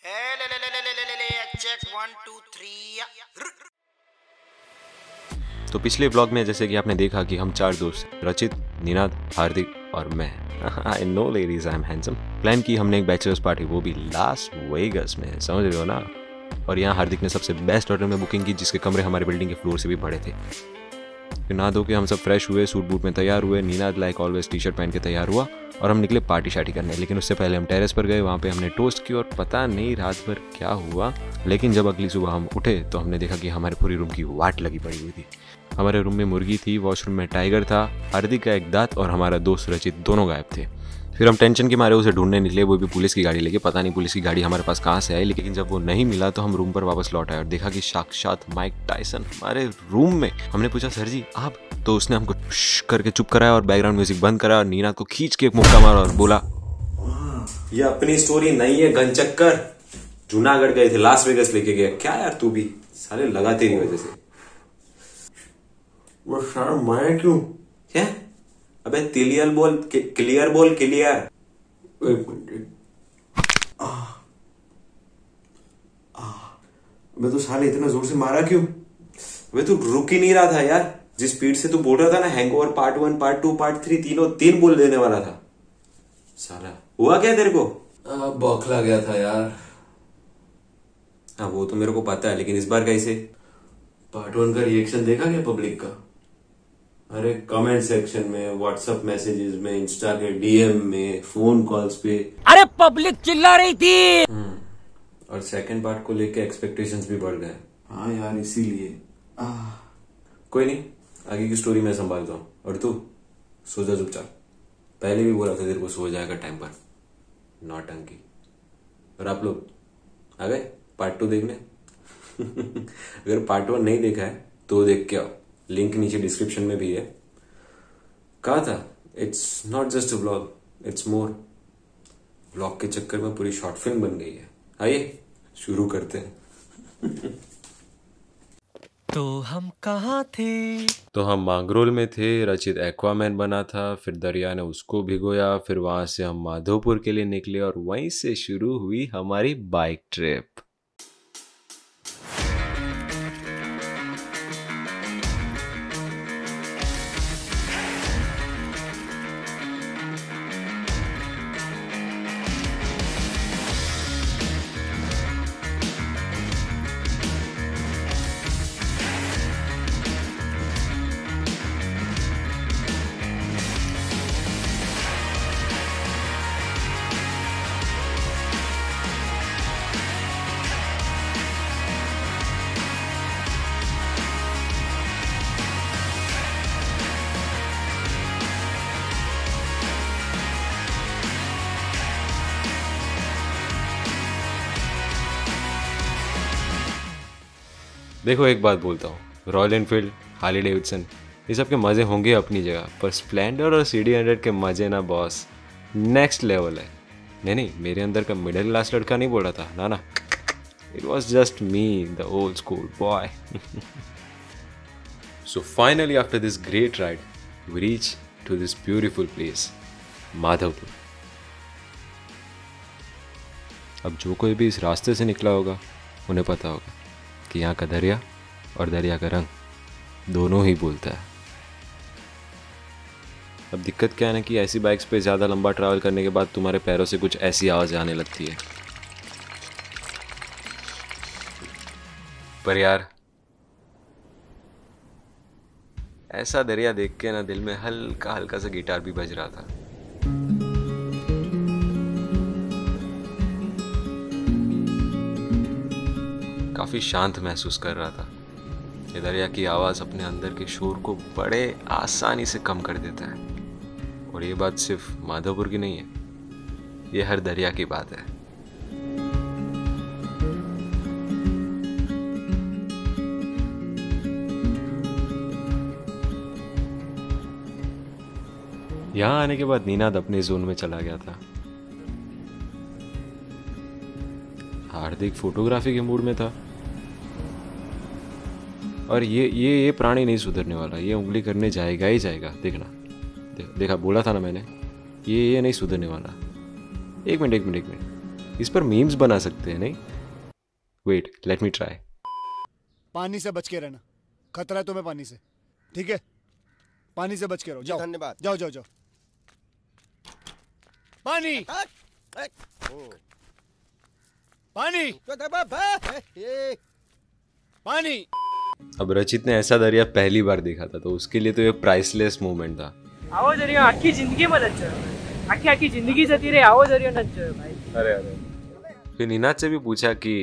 Check 1 2 3। तो पिछले vlog में जैसे कि आपने देखा कि हम चार दोस्त रचित, निनाद, हार्दिक और मैं I know ladies I am handsome plan की हमने एक बैचलर्स पार्टी, वो भी लास वेगास में, समझ रहे हो ना। और यहाँ हार्दिक ने सबसे बेस्ट होटल में बुकिंग की जिसके कमरे हमारे बिल्डिंग के फ्लोर से भी बड़े थे। फिर नहा धो के हम सब फ्रेश हुए, सूट बूट में तैयार हुए। Ninad like always T shirt पहन के तैयार हुआ और हम निकले पार्टी शार्टी करने। लेकिन उससे पहले हम टेरेस पर गए, वहाँ पे हमने टोस्ट की और पता नहीं रात भर क्या हुआ, लेकिन जब अगली सुबह हम उठे तो हमने देखा कि हमारे पूरी रूम की वाट लगी पड़ी हुई थी। हमारे रूम में मुर्गी थी, वॉशरूम में टाइगर था, हार्दिक का एक दांत और हमारा दोस्त रचित दोनों गायब थे। फिर हम टेंशन के मारे उसे ढूंढने निकले, वो भी पुलिस की गाड़ी लेके। पता नहीं पुलिस की गाड़ी हमारे पास कहाँ से आई, लेकिन जब वो नहीं मिला तो हम रूम पर वापस लौट आए और देखा कि साक्षात माइक टायसन हमारे रूम में। हमने पूछा सर जी आप, तो उसने हमको करके चुप कराया और बैकग्राउंड म्यूजिक बंद करा और नीना को खींच के एक मुक्का मारा और बोला, ये अपनी स्टोरी नहीं है गनचक्कर, जूनागढ़ गए थे, लास वेगस लेके गया। क्या यार तू भी साले लगा तेरी वजह से। वो सर मैं क्यों? क्या? अबे क्लियर बोल, क्लियर बोल, क्लियर। एक मिनट। मैं तो साले इतना जोर से मारा क्यों? अबे तू रुक ही नहीं रहा था यार, जिस स्पीड से तू बोल रहा था ना, हैंगओवर पार्ट 1 पार्ट 2 पार्ट 3 तीनों 3 बोल देने वाला था। साला हुआ क्या तेरे को? बौखला गया था यार। हाँ वो तो मेरे को पता है, लेकिन इस बार कैसे? पार्ट 1 का रिएक्शन देखा क्या पब्लिक का? अरे कमेंट सेक्शन में, व्हाट्सएप मैसेजेस में, इंस्टा के डीएम में, फोन कॉल्स पे, अरे पब्लिक चिल्ला रही थी। और सेकंड पार्ट को लेके एक्सपेक्टेशंस भी बढ़ गए। हाँ यार इसीलिए। कोई नहीं, आगे की स्टोरी मैं संभालता हूँ और तू सो जा चुपचाप। पहले भी बोला था तेरे को सो जाएगा टाइम पर, नौटंकी। और आप लोग आ गए पार्ट 2 देखने? अगर पार्ट 1 नहीं देखा है तो देख के आओ, लिंक नीचे डिस्क्रिप्शन में भी है। कहा था it's not just a vlog, it's more. Vlog के चक्कर में पूरी शॉर्ट फिल्म बन गई है। आइए शुरू करते हैं। तो हम कहाँ थे? तो हम मांगरोल में थे, रचित एक्वामैन बना था, फिर दरिया ने उसको भिगोया, फिर वहां से हम माधोपुर के लिए निकले और वहीं से शुरू हुई हमारी बाइक ट्रिप। देखो एक बात बोलता हूँ, रॉयल एनफील्ड, हार्ले डेविडसन, ये सब के मज़े होंगे अपनी जगह, पर स्प्लेंडर और CD100 के मज़े ना बॉस नेक्स्ट लेवल है। नहीं, मेरे अंदर का मिडिल क्लास लड़का नहीं बोल रहा था, ना, it was just me, the old school boy. So finally after this great ride we reach to this beautiful place, Madhavpur. अब जो कोई भी इस रास्ते से निकला होगा उन्हें पता होगा कि यहाँ का दरिया और दरिया का रंग दोनों ही बोलता है। अब दिक्कत क्या है ना कि ऐसी बाइक्स पे ज़्यादा लंबा ट्रैवल करने के बाद तुम्हारे पैरों से कुछ ऐसी आवाज़ आने लगती है। पर यार ऐसा दरिया देख के ना दिल में हल्का हल्का सा गिटार भी बज रहा था। काफ़ी शांत महसूस कर रहा था। ये दरिया की आवाज़ अपने अंदर के शोर को बड़े आसानी से कम कर देता है। और ये बात सिर्फ माधवपुर की नहीं है, ये हर दरिया की बात है। यहाँ आने के बाद निनाद अपने जोन में चला गया था। हार्दिक फोटोग्राफी के मूड में था। और ये प्राणी नहीं सुधरने वाला, ये उंगली करने जाएगा ही जाएगा, देखना। देखा बोला था ना मैंने, ये नहीं सुधरने वाला। एक मिनट इस पर मीम्स बना सकते हैं नहीं? Wait, let me try. पानी से बच के रहना, खतरा है तुम्हें पानी से, ठीक है? पानी से बच के रहो। जाओ, धन्यवाद। जाओ जाओ जाओ। पानी पानी पानी। अब रचित ने ऐसा दरिया पहली बार देखा था, तो उसके लिए तो ये प्राइसलेस मोमेंट था। આવો દરિયો આખી જિંદગીમાં નથી જોયો, આખી જિંદગી જતી રહી આવો દરિયો નથી જોયો ભાઈ। अरे फिर निनाद से भी पूछा कि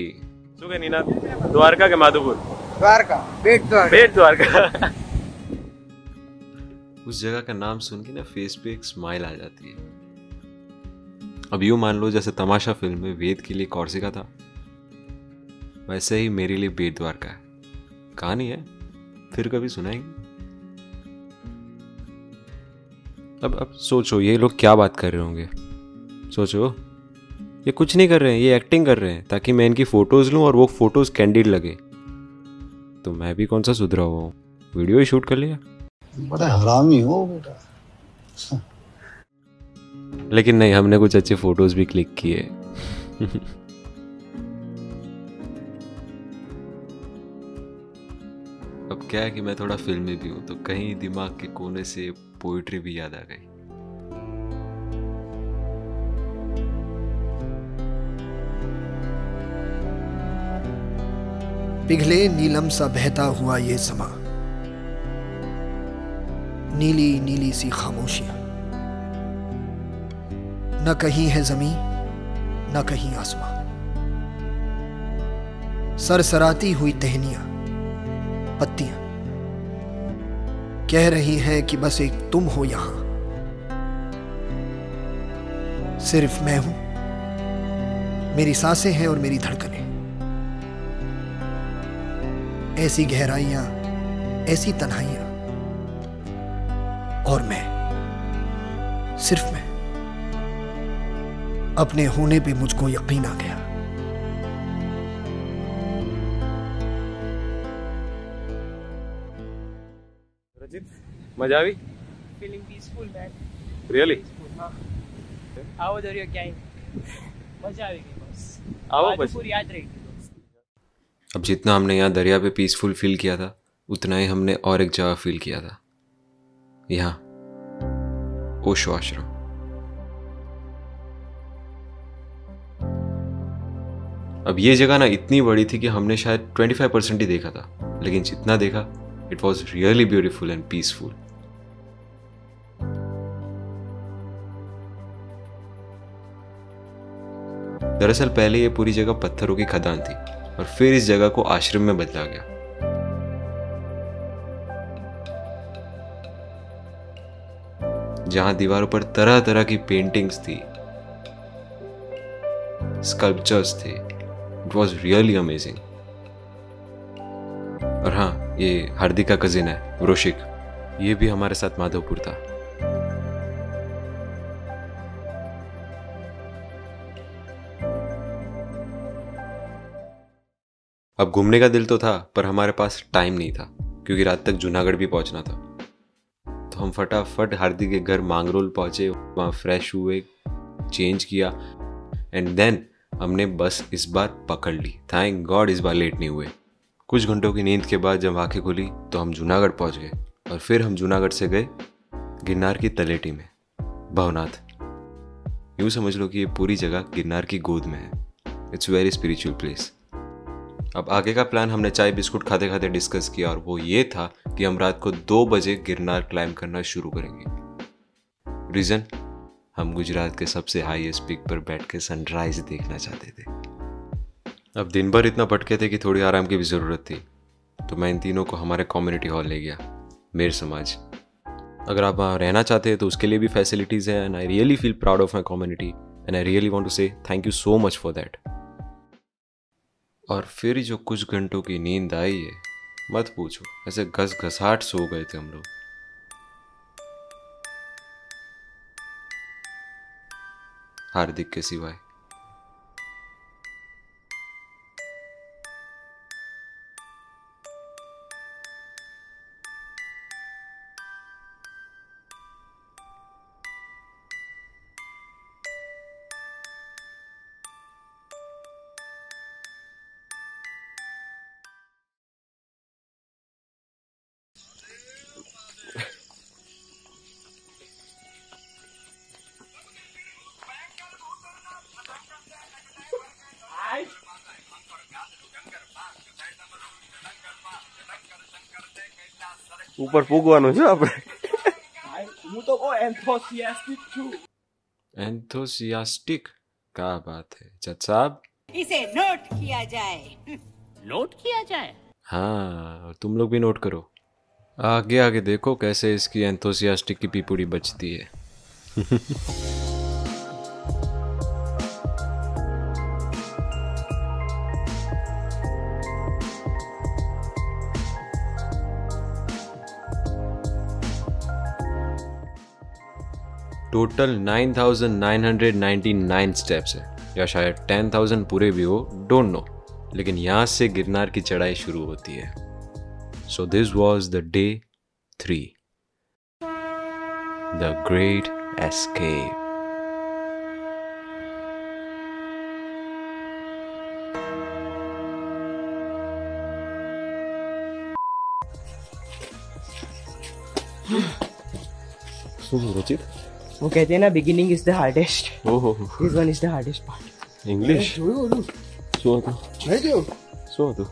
શું કે निनाद, द्वारका के माधोपुर? द्वारका, बेट द्वारका। उस जगह का नाम सुन के ना फेस पे एक स्माइल आ जाती है। अब यूं मान लो जैसे तमाशा फिल्म में वेद के लिए कॉर्सिका था, वैसे ही मेरे लिए बेट द्वारका है। कहानी है, फिर कभी सुनाएंगे। अब सोचो ये लोग क्या बात कर रहे होंगे। सोचो, ये कुछ नहीं कर रहे हैं, ये एक्टिंग कर रहे हैं ताकि मैं इनकी फोटोज लूं और वो फोटोज कैंडिड लगे। तो मैं भी कौन सा सुधरा हुआ हूँ, वीडियो ही शूट कर लिया। बड़ा हरामी हो बेटा। लेकिन नहीं, हमने कुछ अच्छे फोटोज भी क्लिक किए। अब क्या है कि मैं थोड़ा फिल्मी भी हूं, तो कहीं दिमाग के कोने से पोइट्री भी याद आ गई। पिघले नीलम सा बहता हुआ ये समा, नीली नीली सी खामोशियां, न कहीं है जमीन न कहीं आसमां, सरसराती हुई टहनियां पत्तियां कह रही हैं कि बस एक तुम हो यहां, सिर्फ मैं हूं, मेरी सांसें हैं और मेरी धड़कनें, ऐसी गहराइयां, ऐसी तन्हाइयां, और मैं, सिर्फ मैं। अपने होने पे मुझको यकीन आ गया। रचित, मजा આવી? Feeling peaceful man. रियली? હા, આવો દરિયો ક્યાંય મજા આવી ગઈ બસ। આવો બાજુ પછી। પૂરી याद रही। अब जितना हमने यहाँ दरिया पे पीसफुल फील किया था, उतना ही हमने और एक जगह फील किया था, यहाँ ओशो आश्रम। अब ये जगह ना इतनी बड़ी थी कि हमने शायद 25% ही देखा था, लेकिन जितना देखा it was really beautiful and peaceful. दरअसल पहले ये पूरी जगह पत्थरों की खदान थी और फिर इस जगह को आश्रम में बदला गया। जहां दीवारों पर तरह तरह की पेंटिंग्स थी, स्कल्पचर्स थे। It was really amazing. और हाँ, ये हार्दिक का कजिन है रोशिक, ये भी हमारे साथ माधोपुर था। अब घूमने का दिल तो था, पर हमारे पास टाइम नहीं था क्योंकि रात तक जूनागढ़ भी पहुंचना था। तो हम फटाफट हार्दिक के घर मांगरोल पहुंचे, वहां फ्रेश हुए, चेंज किया एंड देन हमने बस इस बार पकड़ ली। थैंक गॉड इस बार लेट नहीं हुए। कुछ घंटों की नींद के बाद जब आंखें खुली तो हम जूनागढ़ पहुंच गए और फिर हम जूनागढ़ से गए गिरनार की तलेटी में, भवनाथ। यूं समझ लो कि ये पूरी जगह गिरनार की गोद में है। It's very spiritual place. अब आगे का प्लान हमने चाय बिस्कुट खाते खाते डिस्कस किया और वो ये था कि हम रात को 2 बजे गिरनार क्लाइंब करना शुरू करेंगे। रीजन, हम गुजरात के सबसे हाईएस्ट पीक पर बैठ के सनराइज देखना चाहते थे। अब दिन भर इतना भटके थे कि थोड़ी आराम की भी ज़रूरत थी, तो मैं इन तीनों को हमारे कम्युनिटी हॉल ले गया, मेर समाज। अगर आप वहाँ रहना चाहते हैं तो उसके लिए भी फैसिलिटीज़ हैं and I really feel proud of my community and I really want to say thank you so much for that. और फिर जो कुछ घंटों की नींद आई है, मत पूछो, ऐसे घस घसाट सो गए थे हम लोग। हार्दिक के सिवाय। ઉપર પૂગવાનું છે આપણે. હું તો બહુ enthusiastic છું. एंथोसियास्टिक क्या बात है जज साहब. इसे नोट किया जाए. नोट किया जाए. हाँ और तुम लोग भी नोट करो. आगे आगे देखो कैसे इसकी एंथोसियास्टिक की पीपुड़ी बचती है. टोटल 9,999 स्टेप्स है या शायद 10,000 पूरे भी हो, डोंट नो. लेकिन यहाँ से गिरनार की चढ़ाई शुरू होती है. So this was the day 3, the great escape. रचित वो कहते हैं ना बिगिनिंग इज द हार्डेस्ट. ओहो this one is the hardest part. English so तो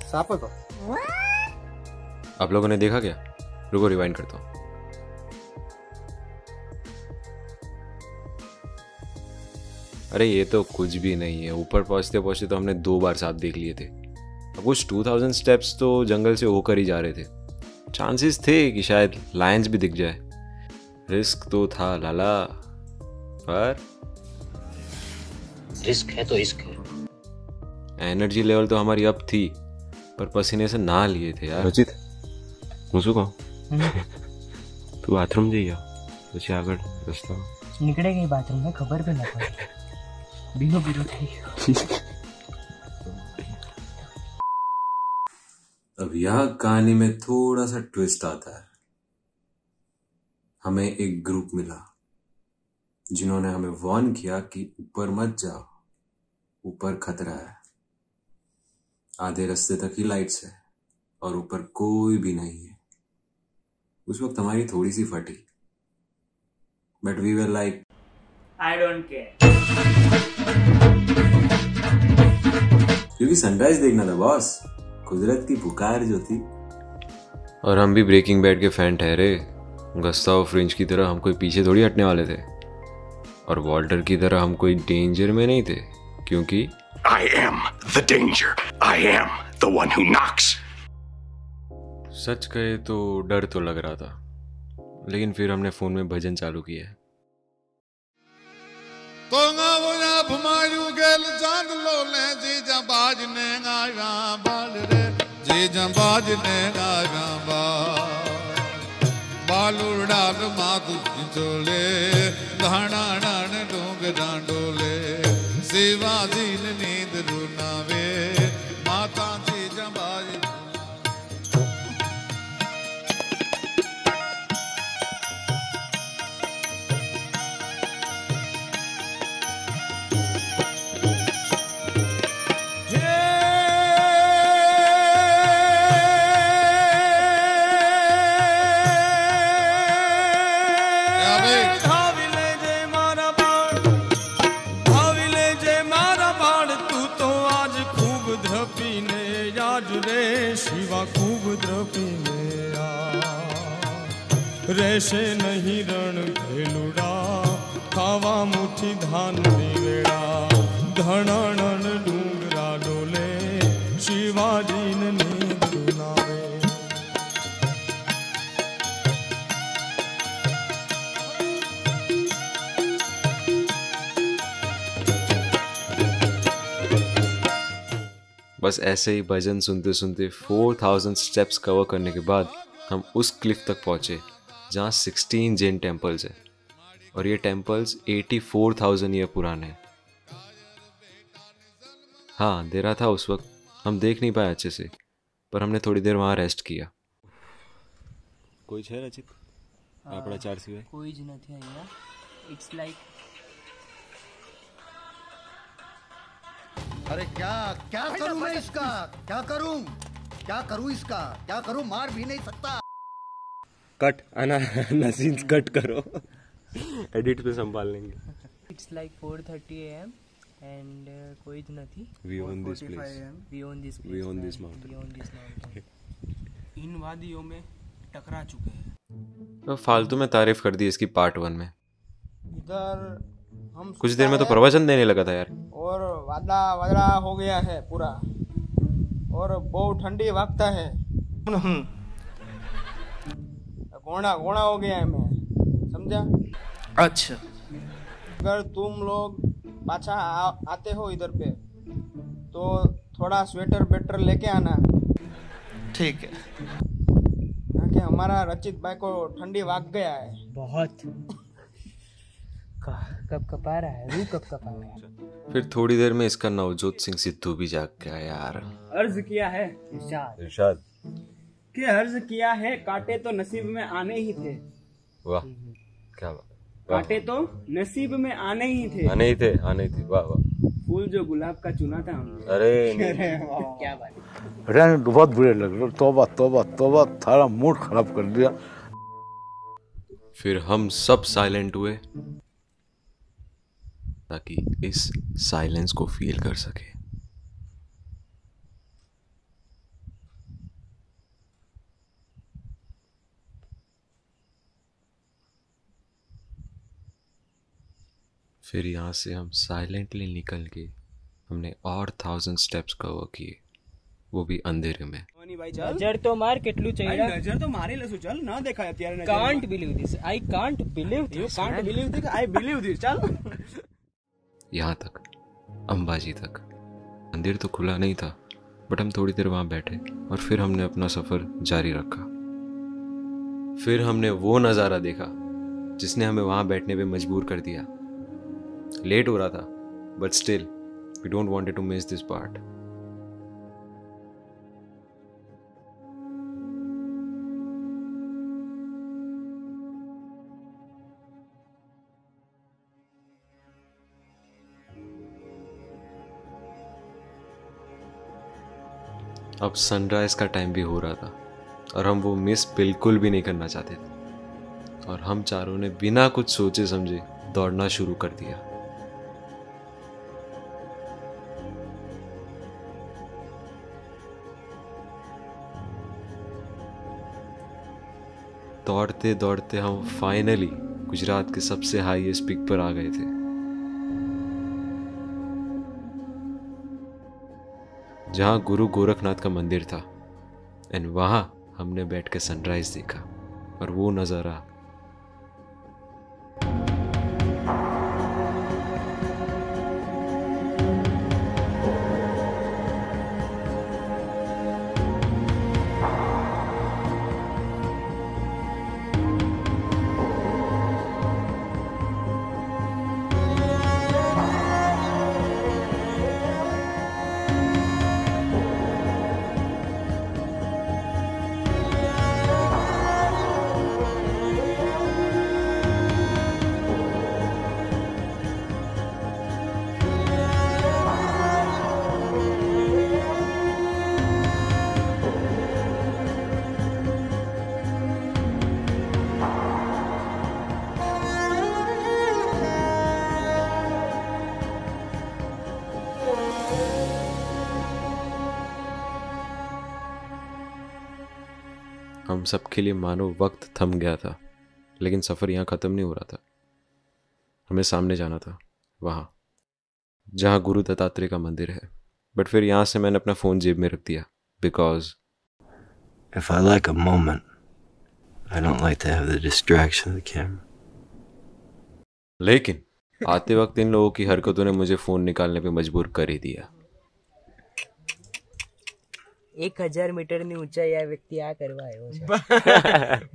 आप लोगों ने देखा क्या? रुको रिवाइंड करता हूँ. अरे ये तो कुछ भी नहीं है. ऊपर पहुंचते पहुंचते तो हमने 2 बार सांप देख लिए थे. अब कुछ 2000 स्टेप्स तो जंगल से होकर ही जा रहे थे. चांसेस थे कि शायद लायंस भी दिख जाए. रिस्क तो था लाला, पर रिस्क है तो इश्क है. एनर्जी लेवल तो हमारी अब थी, पर पसीने से नहा लिए थे यार. रचित હું શું કહું? તું બાથરૂમ જઈ જા, પછી આગળ રસ્તા નીકળે ગઈ બાથરૂમ में खबर भी ना पड़ी. बीनो बीनो થઈ ગયો. अब यह कहानी में थोड़ा सा ट्विस्ट आता है. हमें एक ग्रुप मिला जिन्होंने हमें वार्न किया कि ऊपर मत जाओ, ऊपर खतरा है. आधे रास्ते तक ही लाइट्स है और ऊपर कोई भी नहीं है. उस वक्त हमारी थोड़ी सी फटी, but we were like I don't care. क्योंकि सनराइज देखना था बॉस, कुदरत की पुकार जो थी. और हम भी ब्रेकिंग बैड के फैन ठहरे. गस्ताव फ्रिंज की तरह हम कोई पीछे थोड़ी हटने वाले थे, और वॉल्टर की तरह हम कोई डेंजर में नहीं थे, क्योंकि I am the danger. I am the one who knocks. सच कहे तो डर तो लग रहा था, लेकिन फिर हमने फोन में भजन चालू किया. बालूडाल मातु चोले धाना डान डोंग डांडोले शिवाजी नींद रुनावे माता जी जबाजी. રહેશે નહીં રણ ભેલુડા ખાવા મુઠ્ઠી ધાનની વેળા ધણાણન ડુંગરા ડોલે શિવાજીને નીંદ રૂનાવે. बस ऐसे ही भजन सुनते सुनते 4000 स्टेप्स कवर करने के बाद हम उस क्लिफ तक पहुंचे जहाँ 16 जैन टेम्पल्स है, और ये टेम्पल्स 84,000 ईयर पुराने हैं. हाँ अंधेरा था उस वक्त, हम देख नहीं पाए अच्छे से, पर हमने थोड़ी देर वहाँ रेस्ट किया. कोई है रचित आपड़ा 4 सिवाय? कोई ज નથી અહીંયા. इट्स लाइक अरे क्या क्या करूं मैं इसका? क्या करूं इसका? क्या करूं? मार भी नहीं सकता. कट आना ना सीन्स कट करो, एडिट पे संभाल लेंगे. इट्स लाइक 4:30 AM एंड कोई ज નથી. We own this place. We own this place. We own this mountain. We own this mountain. इन वादियों में टकरा चुके हैं। तो फालतू में तारीफ कर दी इसकी पार्ट 1 में। इधर हम कुछ देर में तो प्रवचन देने लगा था यार। और वादला हो गया है पूरा, और बहुत ठंडी वागता है। गोणा हो गया है मैं, समझा? अच्छा, अगर तुम लोग पाछा आते हो इधर पे तो थोड़ा स्वेटर बेटर लेके आना। ठीक है, क्योंकि हमारा रचित भाई को ठंडी वाग गया है बहुत। कब कपा रहा है, रू कब कपा रहा है। फिर थोड़ी देर में इसका नवजोत सिंह सिद्धू भी जाग गया यार। अर्ज किया है इरशाद कि अर्ज किया है, कांटे तो नसीब में आने ही थे। वाह क्या बात, कांटे तो नसीब में आने ही थे। आने ही थे। वाह वाह। फूल जो गुलाब का चुना था हमने। अरे क्या बात। बेटा बहुत बुरे लग रहे, तौबा थारा मूड खराब कर दिया। फिर हम सब साइलेंट हुए ताकि इस साइलेंस को फील कर सके। फिर यहाँ से हम साइलेंटली निकल के हमने और 1000 स्टेप्स कवर किए, वो भी अंधेरे में। नजर तो मार કેટલું चाहिए। नजर तो मारी लेसु, चल ना देखा અત્યારે नजर। Can't believe this, I can't believe this, you can't believe this, I believe this। चल यहाँ तक, अंबाजी तक। मंदिर तो खुला नहीं था, बट हम थोड़ी देर वहाँ बैठे और फिर हमने अपना सफर जारी रखा। फिर हमने वो नज़ारा देखा जिसने हमें वहाँ बैठने पे मजबूर कर दिया। लेट हो रहा था, but still we don't wanted to miss this part. अब सनराइज का टाइम भी हो रहा था और हम वो मिस बिल्कुल भी नहीं करना चाहते थे, और हम चारों ने बिना कुछ सोचे समझे दौड़ना शुरू कर दिया। दौड़ते दौड़ते हम फाइनली गुजरात के सबसे हाईएस्ट पीक पर आ गए थे। जहां गुरु गोरखनाथ का मंदिर था, एंड वहां हमने बैठ के सनराइज देखा, और वो नज़ारा हम सबके लिए मानो वक्त थम गया था, लेकिन सफ़र यहाँ ख़त्म नहीं हो रहा था। हमें सामने जाना था, वहाँ जहाँ गुरु दत्तात्रेय का मंदिर है। बट फिर यहाँ से मैंने अपना फ़ोन जेब में रख दिया, because If I like a moment, I don't like to have the distraction of the camera. लेकिन आते वक्त इन लोगों की हरकतों ने मुझे फ़ोन निकालने पे मजबूर कर ही दिया। 1000 મીટરની ઊંચાઈ આ વ્યક્તિ આ કરવા આવ્યો છે।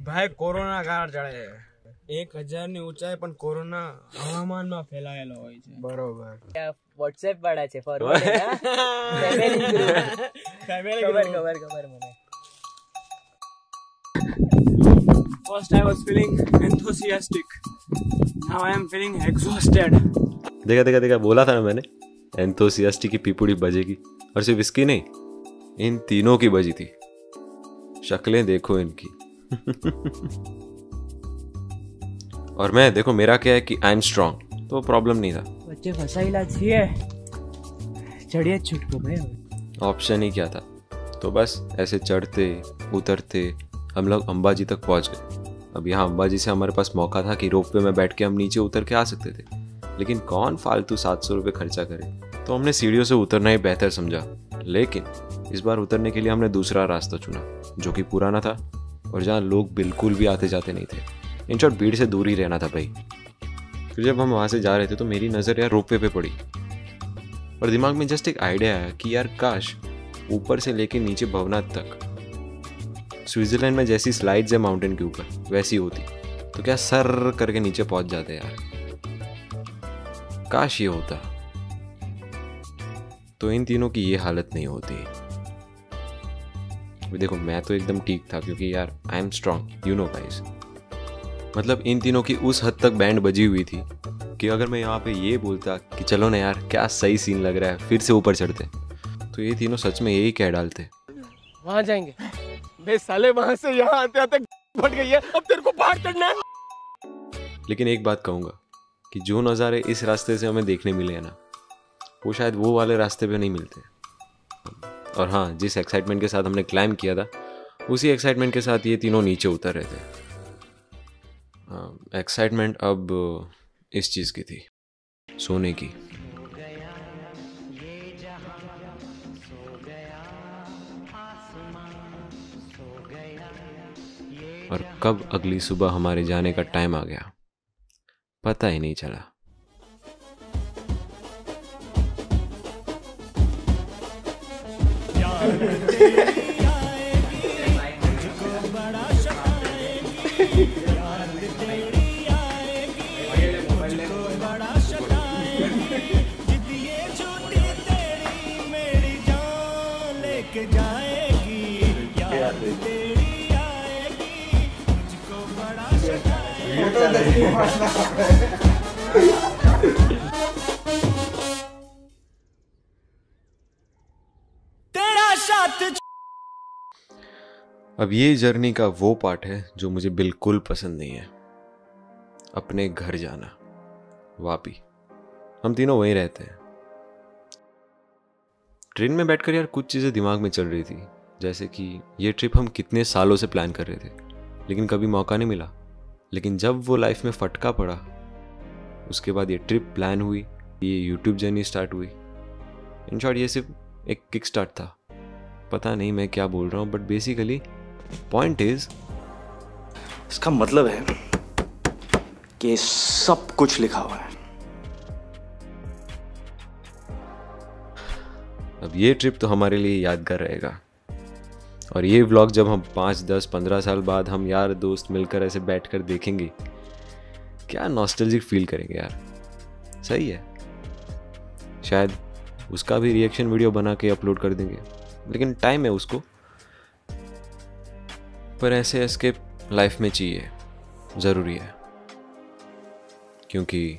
ભાઈ કોરોના કાળ ચડે છે। 1000 ની ઊંચાઈ પણ કોરોના હવામાનમાં ફેલાયેલો હોય છે। બરોબર। વોટ્સએપ વાળા છે, ફોરવર્ડ ફેમિલી ગ્રુપ, ફેમિલી ખબર મને। First I was feeling enthusiastic, now I am feeling exhausted। देखा बोला था ना मैंने, एंथुसियास्टिक की पीपुड़ी बजेगी, और सिर्फ इसकी नहीं, इन तीनों की बजी थी। शक्लें देखो इनकी। और मैं देखो, मेरा क्या है कि आई एम स्ट्रांग, तो प्रॉब्लम नहीं था। बच्चे फसाइला छिए, चढ़िए छुटको भाई। ऑप्शन ही क्या था, तो बस ऐसे चढ़ते उतरते हम लोग अंबाजी तक पहुंच गए। अब यहाँ अंबाजी से हमारे पास मौका था कि रोप वे में बैठ के हम नीचे उतर के आ सकते थे, लेकिन कौन फालतू 700 रुपये खर्चा करे, तो हमने सीढ़ियों से उतरना ही बेहतर समझा। लेकिन इस बार उतरने के लिए हमने दूसरा रास्ता चुना जो कि पुराना था और जहाँ लोग बिल्कुल भी आते जाते नहीं थे। इन शॉर्ट भीड़ से दूर ही रहना था भाई। फिर जब हम वहाँ से जा रहे थे तो मेरी नज़र यार रोप वे पे पड़ी और दिमाग में जस्ट एक आइडिया आया कि यार काश ऊपर से लेके नीचे भवनाथ तक स्विट्जरलैंड में जैसी स्लाइड्स है माउंटेन के ऊपर वैसी होती तो क्या सर करके नीचे पहुंच जाते यार। काश ये होता तो इन तीनों की ये हालत नहीं होती। देखो मैं तो एकदम ठीक था क्योंकि यार I am strong, you know guys. मतलब इन तीनों की उस हद तक बैंड बजी हुई थी कि अगर मैं यहाँ पे ये बोलता कि चलो ना यार क्या सही सीन लग रहा है फिर से ऊपर चढ़ते, तो ये तीनों सच में यही कह डालते वहाँ जाएंगे। बे साले वहाँ से यहाँ आते आते फट गई है, अब तेरे को बाहर चढ़ना है। लेकिन एक बात कहूँगा कि जो नज़ारे इस रास्ते से हमें देखने मिले हैं ना, वो शायद वो वाले रास्ते पे नहीं मिलते। और हाँ, जिस एक्साइटमेंट के साथ हमने क्लाइंब किया था उसी एक्साइटमेंट के साथ ये तीनों नीचे उतर रहे थे। एक्साइटमेंट अब इस चीज़ की थी, सोने की। और कब अगली सुबह हमारे जाने का टाइम आ गया पता ही नहीं चला। अब ये जर्नी का वो पार्ट है जो मुझे बिल्कुल पसंद नहीं है, अपने घर जाना वापी। हम तीनों वहीं रहते हैं। ट्रेन में बैठकर यार कुछ चीज़ें दिमाग में चल रही थी, जैसे कि ये ट्रिप हम कितने सालों से प्लान कर रहे थे लेकिन कभी मौका नहीं मिला। लेकिन जब वो लाइफ में फटका पड़ा उसके बाद ये ट्रिप प्लान हुई, ये यूट्यूब जर्नी स्टार्ट हुई। इन शॉर्ट ये सिर्फ एक किक स्टार्ट था। पता नहीं मैं क्या बोल रहा हूँ, बट बेसिकली पॉइंट इज, इसका मतलब है कि सब कुछ लिखा हुआ है। अब ये ट्रिप तो हमारे लिए यादगार रहेगा। और ये व्लॉग जब हम 5, 10, 15 साल बाद हम यार दोस्त मिलकर ऐसे बैठकर देखेंगे, क्या नॉस्टैल्जिक फील करेंगे यार। सही है, शायद उसका भी रिएक्शन वीडियो बना के अपलोड कर देंगे, लेकिन टाइम है उसको। पर ऐसे एस्केप लाइफ में चाहिए, ज़रूरी है, क्योंकि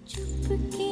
चुपके